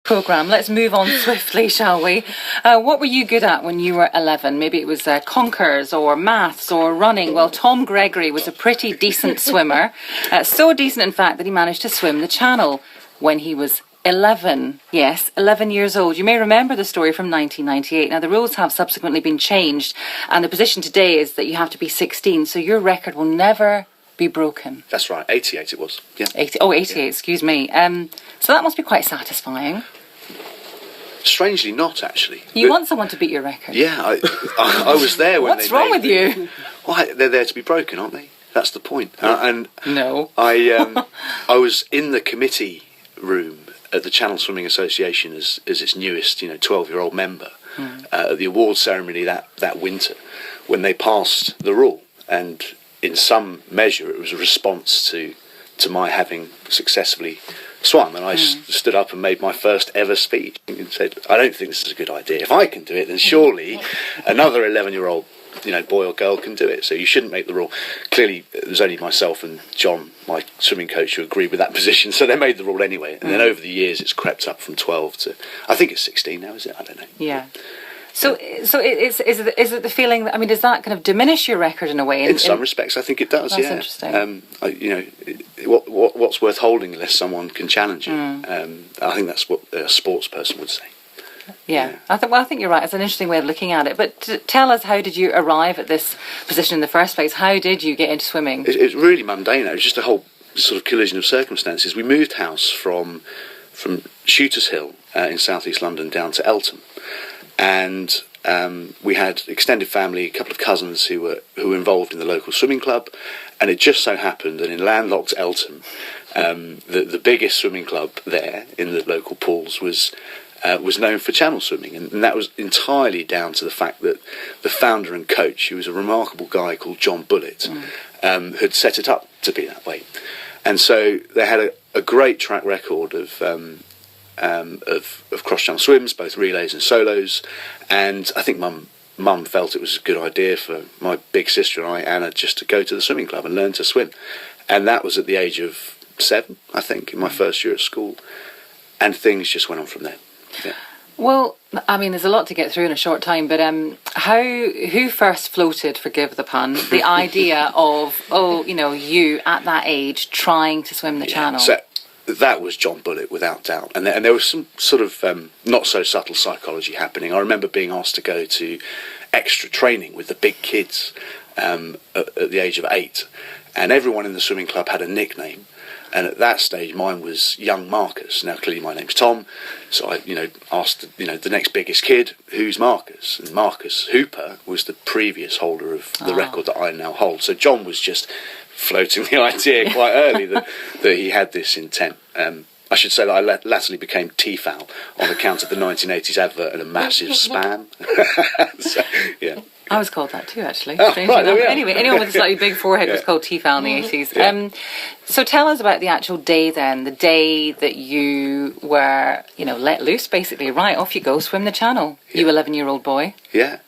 programme. Let's move on swiftly, shall we? What were you good at when you were 11? Maybe it was conkers or maths or running. Well, Tom Gregory was a pretty decent swimmer. So decent, in fact, that he managed to swim the Channel when he was 11. Yes, 11 years old. You may remember the story from 1998. Now, the rules have subsequently been changed, and the position today is that you have to be 16, so your record will never be broken. That's right, 88 it was. Yeah. 88, yeah. Excuse me. So that must be quite satisfying. Strangely not, actually. You want someone to beat your record? Yeah, I was there when What's wrong with you? Well, they're there to be broken, aren't they? That's the point. And no. I was in the committee room at the Channel Swimming Association as its newest, 12-year-old member at the awards ceremony that winter when they passed the rule, and in some measure it was a response to my having successfully swum, and I stood up and made my first ever speech and said, I don't think this is a good idea. If I can do it, then surely another 11-year-old boy or girl can do it, so you shouldn't make the rule. Clearly it was only myself and John, my swimming coach, who agreed with that position, so they made the rule anyway, and then over the years it's crept up from 12 to, I think it's 16 now, is it? I don't know. Yeah. So is it the feeling that, does that kind of diminish your record in a way? In some respects, I think it does. That's interesting. interesting. What's worth holding unless someone can challenge it? I think that's what a sports person would say. Yeah. I think you're right. It's an interesting way of looking at it. But tell us, how did you arrive at this position in the first place? How did you get into swimming? It's really mundane. It was just a whole sort of collision of circumstances. We moved house from Shooters Hill in southeast London down to Eltham. And we had extended family, a couple of cousins who were involved in the local swimming club, and it just so happened that in landlocked Eltham, the biggest swimming club there in the local pools was known for channel swimming, and that was entirely down to the fact that the founder and coach, who was a remarkable guy called John Bullitt, had set it up to be that way, and so they had a great track record of cross-channel swims, both relays and solos, and I think Mum felt it was a good idea for my big sister and I, Anna, just to go to the swimming club and learn to swim, and that was at the age of 7, I think, in my first year at school, and things just went on from there. Yeah. Well, there's a lot to get through in a short time, but who first floated, forgive the pun, the idea of, you at that age trying to swim the Channel? So that was John Bullitt, without doubt. And there was some sort of not so subtle psychology happening. I remember being asked to go to extra training with the big kids at the age of 8. And everyone in the swimming club had a nickname. And at that stage, mine was Young Marcus. Now, clearly my name's Tom. So I, asked, the next biggest kid, who's Marcus? And Marcus Hooper was the previous holder of the record that I now hold. So John was just floating the idea quite early that he had this intent. I should say that I latterly became T-foul on account of the 1980s advert and a massive spam. So, yeah. I was called that too, actually. Oh, right, there we are. Anyway, anyone with a slightly big forehead was called T-foul in the 80s. Yeah. So tell us about the actual day then, the day that you were, let loose, basically. Right, off you go, swim the Channel, you 11-year-old boy. Yeah.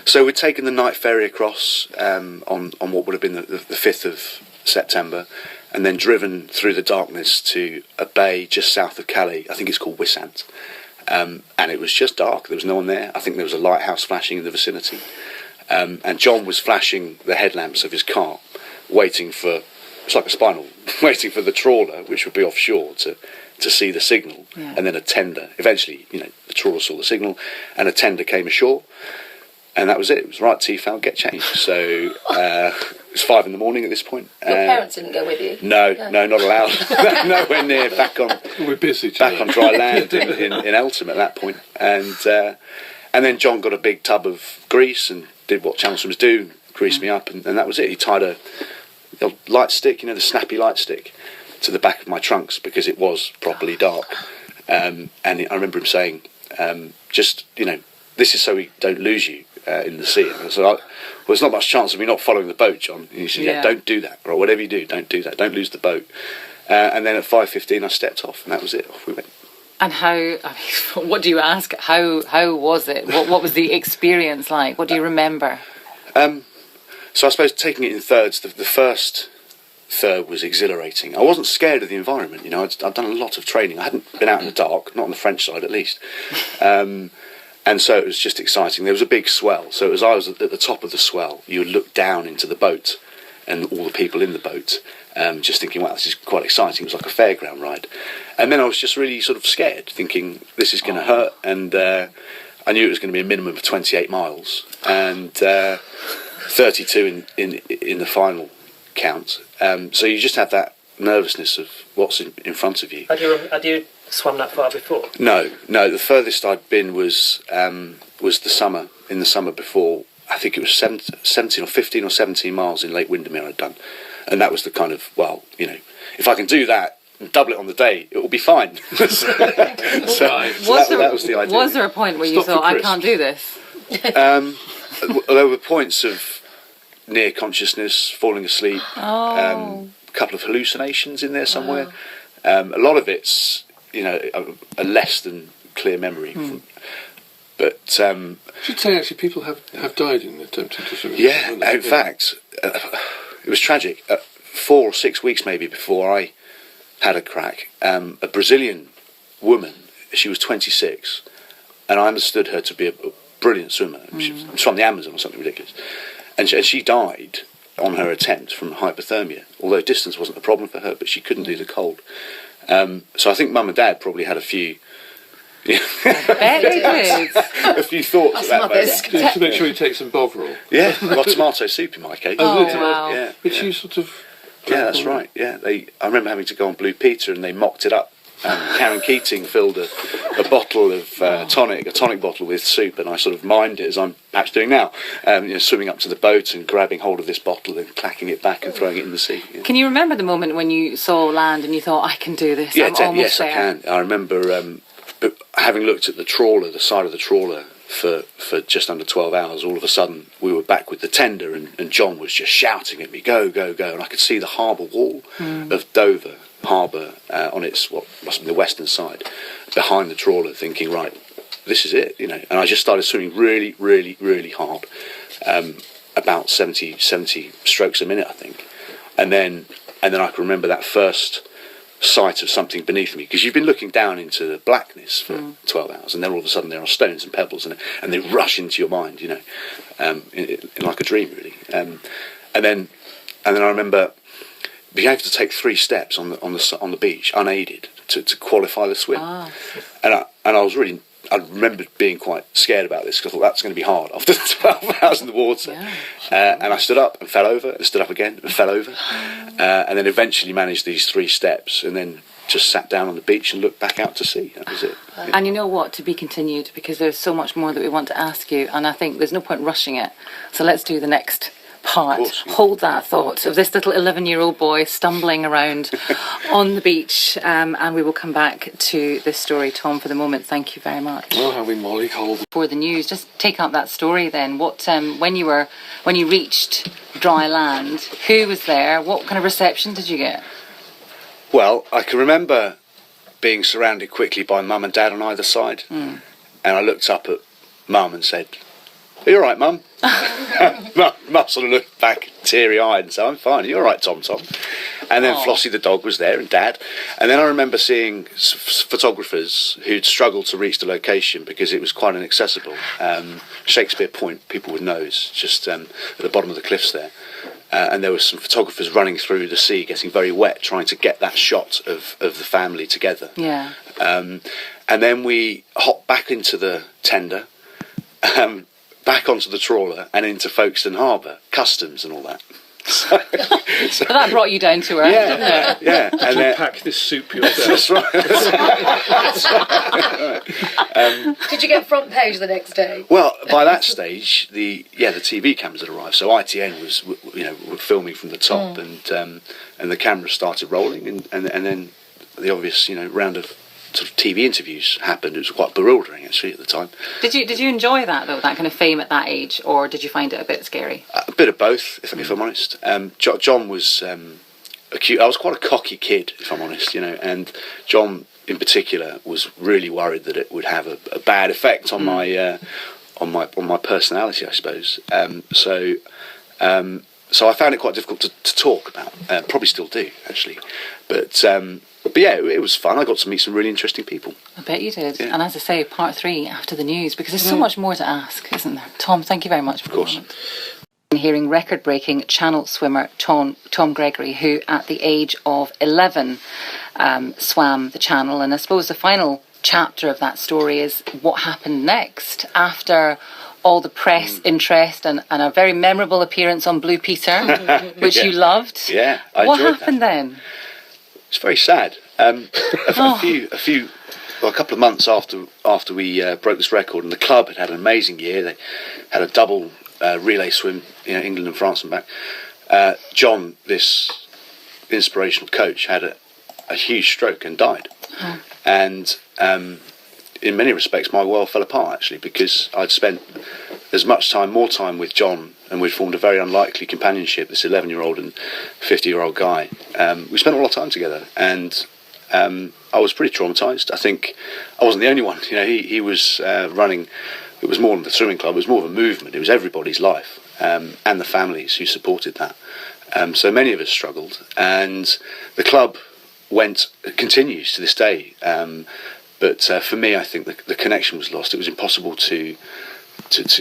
So we'd taken the night ferry across on what would have been the 5th of September, and then driven through the darkness to a bay just south of Calais. I think it's called Wissant. And it was just dark. There was no one there. I think there was a lighthouse flashing in the vicinity. And John was flashing the headlamps of his car, waiting for, it's like a spinal, waiting for the trawler, which would be offshore, to see the signal. Yeah. And then a tender. Eventually, the trawler saw the signal, and a tender came ashore. And that was it. It was right, T-foul, get changed. So it was 5 a.m. at this point. Your parents didn't go with you? No, not allowed. Nowhere near. We're busy. Back on dry land in Eltham at that point. And then John got a big tub of grease and did what channel swimmers do, greased me up, and that was it. He tied a light stick, the snappy light stick, to the back of my trunks because it was properly dark. And I remember him saying, this is so we don't lose you in the sea. And so there's not much chance of me not following the boat, John. And he said, don't do that, or whatever you do, don't do that, don't lose the boat. And then at 5:15 I stepped off, and that was it, off we went. And what do you ask? How was it? What was the experience like? What do you remember? So I suppose taking it in thirds, the first third was exhilarating. I wasn't scared of the environment, you know. I'd done a lot of training. I hadn't been out in the dark, not on the French side at least. And so it was just exciting. There was a big swell. So as I was at the top of the swell, you would look down into the boat and all the people in the boat, just thinking, wow, this is quite exciting. It was like a fairground ride. And then I was just really sort of scared, thinking this is going to hurt. And I knew it was going to be a minimum of 28 miles and 32 in the final count. So you just have that nervousness of what's in front of you. Had you swam that far before? No. The furthest I'd been was in the summer before. I think it was 17 or 15 or 17 miles in Lake Windermere I'd done. And that was the kind of, well, you know, if I can do that and double it on the day, it will be fine. That was the idea. Was there a point where you thought, I can't do this? There were points of near consciousness, falling asleep, a couple of hallucinations in there somewhere. A lot of it's, you know, a less than clear memory. But I should say, actually, people have died in attempting to swim. Yeah, in fact, it was tragic. 4 or 6 weeks maybe before I had a crack, a Brazilian woman, she was 26, and I understood her to be a brilliant swimmer. She was from the Amazon or something ridiculous. And she died on her attempt from hypothermia, although distance wasn't a problem for her, but she couldn't do the cold. So I think Mum and Dad probably had a few... a few thoughts about that. Just to make sure you take some Bovril. Yeah, got tomato soup in my case. Wow. Yeah. Which you sort of... Yeah, that's right. Yeah, I remember having to go on Blue Peter and they mocked it up. Karen Keating filled a bottle of a tonic bottle with soup, and I sort of mimed it as I'm perhaps doing now, you know, swimming up to the boat and grabbing hold of this bottle and clacking it back and throwing it in the sea. Yeah. Can you remember the moment when you saw land and you thought, I can do this? Yeah, I'm almost yes, there. I can. I remember having looked at the trawler, the side of the trawler, for just under 12 hours, all of a sudden we were back with the tender, and John was just shouting at me, go, go, go, and I could see the harbour wall of Dover Harbour on its, what must be the western side, behind the trawler, thinking, right, this is it, you know. And I just started swimming really, really, really hard, about 70 strokes a minute, I think. And then I can remember that first sight of something beneath me, because you've been looking down into the blackness for 12 hours, and then all of a sudden there are stones and pebbles, and they rush into your mind, you know, in like a dream, really. And then I remember being able to take 3 steps on the beach unaided to qualify the swim. And I remember being quite scared about this, because I thought that's going to be hard after 12 hours in the water. And I stood up and fell over, and stood up again and fell over, and then eventually managed these 3 steps, and then just sat down on the beach and looked back out to sea. That was it. And you know what, to be continued, because there's so much more that we want to ask you, and I think there's no point rushing it. So let's do the next part. Course, yeah. Hold that thought of this little 11-year-old boy stumbling around on the beach, and we will come back to this story. Tom, for the moment, thank you very much. Well, how we mollycoddled. For the news, just take up that story then. What when you reached dry land, who was there? What kind of reception did you get? Well, I can remember being surrounded quickly by Mum and Dad on either side, and I looked up at Mum and said, "Are you all right, Mum?" Mum sort of looked back teary-eyed and said, "I'm fine. Are you all right, Tom?" And then Flossie the dog was there, and Dad. And then I remember seeing photographers who'd struggled to reach the location because it was quite inaccessible. Shakespeare Point, people would know, is just at the bottom of the cliffs there. And there were some photographers running through the sea, getting very wet, trying to get that shot of the family together. Yeah. And then we hopped back into the tender, back onto the trawler, and into Folkestone Harbour, customs and all that. So But that brought you down to earth, didn't it? Yeah. And You then, pack this soup yourself. that's right. That's right. Did you get front page the next day? Well, by that stage, the TV cameras had arrived. So ITN was, were filming from the top, and the cameras started rolling, and then the obvious, round of sort of TV interviews happened. It was quite bewildering, actually, at the time. Did you enjoy that, though, that kind of fame at that age, or did you find it a bit scary? A bit of both, if I'm honest. John was I was quite a cocky kid, if I'm honest, and John in particular was really worried that it would have a bad effect on my personality, I suppose. so I found it quite difficult to talk about. Probably still do, actually. But yeah, it was fun. I got to meet some really interesting people. I bet you did. Yeah. And as I say, part 3 after the news, because there's so much more to ask, isn't there? Tom, thank you very much for Of course. hearing record-breaking channel swimmer Tom Gregory, who at the age of 11 swam the channel. And I suppose the final chapter of that story is what happened next after all the press interest and a very memorable appearance on Blue Peter, which you loved. Yeah, I what enjoyed happened then? It's very sad. A couple of months after we broke this record, and the club had an amazing year. They had a double relay swim, England and France and back. John, this inspirational coach, had a huge stroke and died. And in many respects, my world fell apart, actually, because I'd spent more time with John, and we'd formed a very unlikely companionship, this 11-year-old and 50-year-old guy. We spent a lot of time together, and I was pretty traumatised. I think I wasn't the only one. He was running. It was more than the swimming club. It was more of a movement. It was everybody's life, and the families who supported that. So many of us struggled, and the club continues to this day. But for me, I think the connection was lost. It was impossible to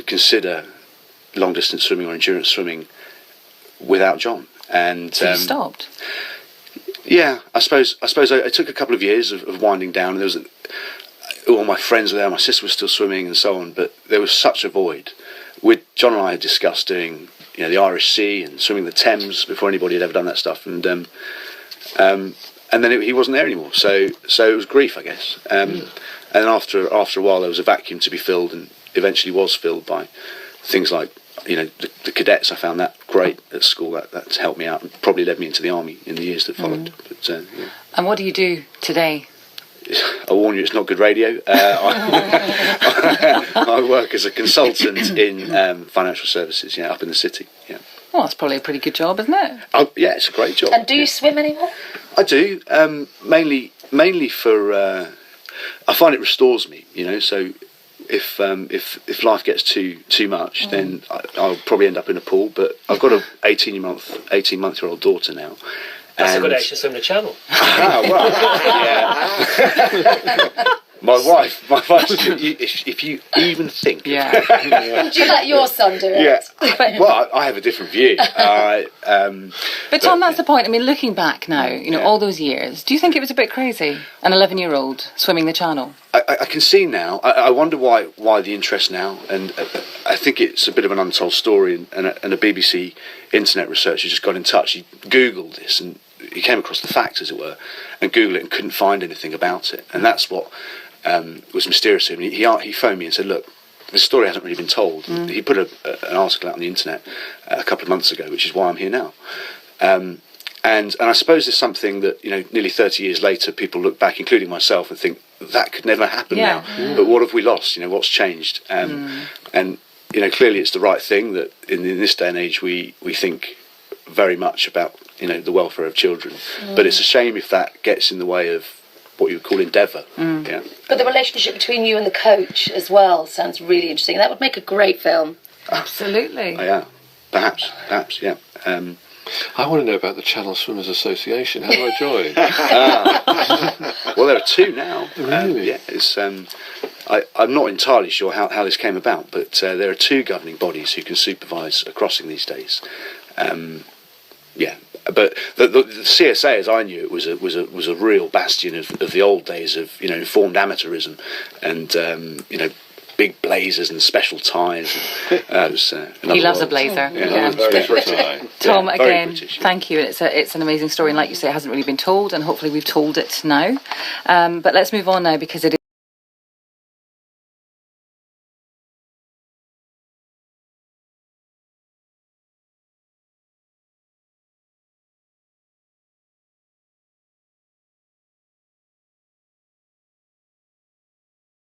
consider long distance swimming or endurance swimming without John. And So you stopped? Yeah, I suppose it took a couple of years of winding down. And there was all my friends were there, my sister was still swimming and so on, but there was such a void. John and I had discussed doing the Irish Sea and swimming the Thames before anybody had ever done that stuff, and then he wasn't there anymore. So it was grief, I guess. And then after a while, there was a vacuum to be filled, and eventually was filled by things like the cadets. I found that great at school. That's helped me out and probably led me into the army in the years that followed. But, yeah. And what do you do today? I warn you, it's not good radio. I work as a consultant in financial services, up in the city. Yeah. Well, that's probably a pretty good job, isn't it? Oh, yeah, it's a great job. And do you swim anymore? I do, mainly for. I find it restores me, So if life gets too much, then I'll probably end up in a pool. But I've got a 18-month-year-old daughter now. That's a good age to swim the channel. Well, yeah. My wife, if you even think. Yeah. Would you let your son do it? Yeah. Well, I have a different view. But Tom, that's the point. I mean, looking back now, all those years, do you think it was a bit crazy? An 11-year-old swimming the channel? I can see now. I wonder why the interest now, and I think it's a bit of an untold story. And a BBC internet researcher just got in touch. He Googled this and he came across the facts, as it were, and Googled it and couldn't find anything about it. And that's what was mysterious to him. He phoned me and said, "Look, this story hasn't really been told." He put an article out on the internet a couple of months ago, which is why I'm here now. And I suppose it's something that nearly 30 years later, people look back, including myself, and think that could never happen now. But what have we lost? What's changed? And clearly it's the right thing that in this day and age we think very much about the welfare of children. But it's a shame if that gets in the way of what you would call endeavour. Yeah. But the relationship between you and the coach as well sounds really interesting. That would make a great film. Absolutely. Yeah, perhaps, yeah. I want to know about the Channel Swimmers Association. How do I join? Well, there are two now. Really? Yeah, it's. I'm not entirely sure how this came about, but there are two governing bodies who can supervise a crossing these days. Yeah, but the CSA, as I knew it, was a real bastion of the old days of informed amateurism, and big blazers and special ties. He loves a blazer. Yeah. Tom, Yeah, again, British, yeah. thank you. It's an amazing story, and like you say, it hasn't really been told, and hopefully we've told it now. But let's move on now, because it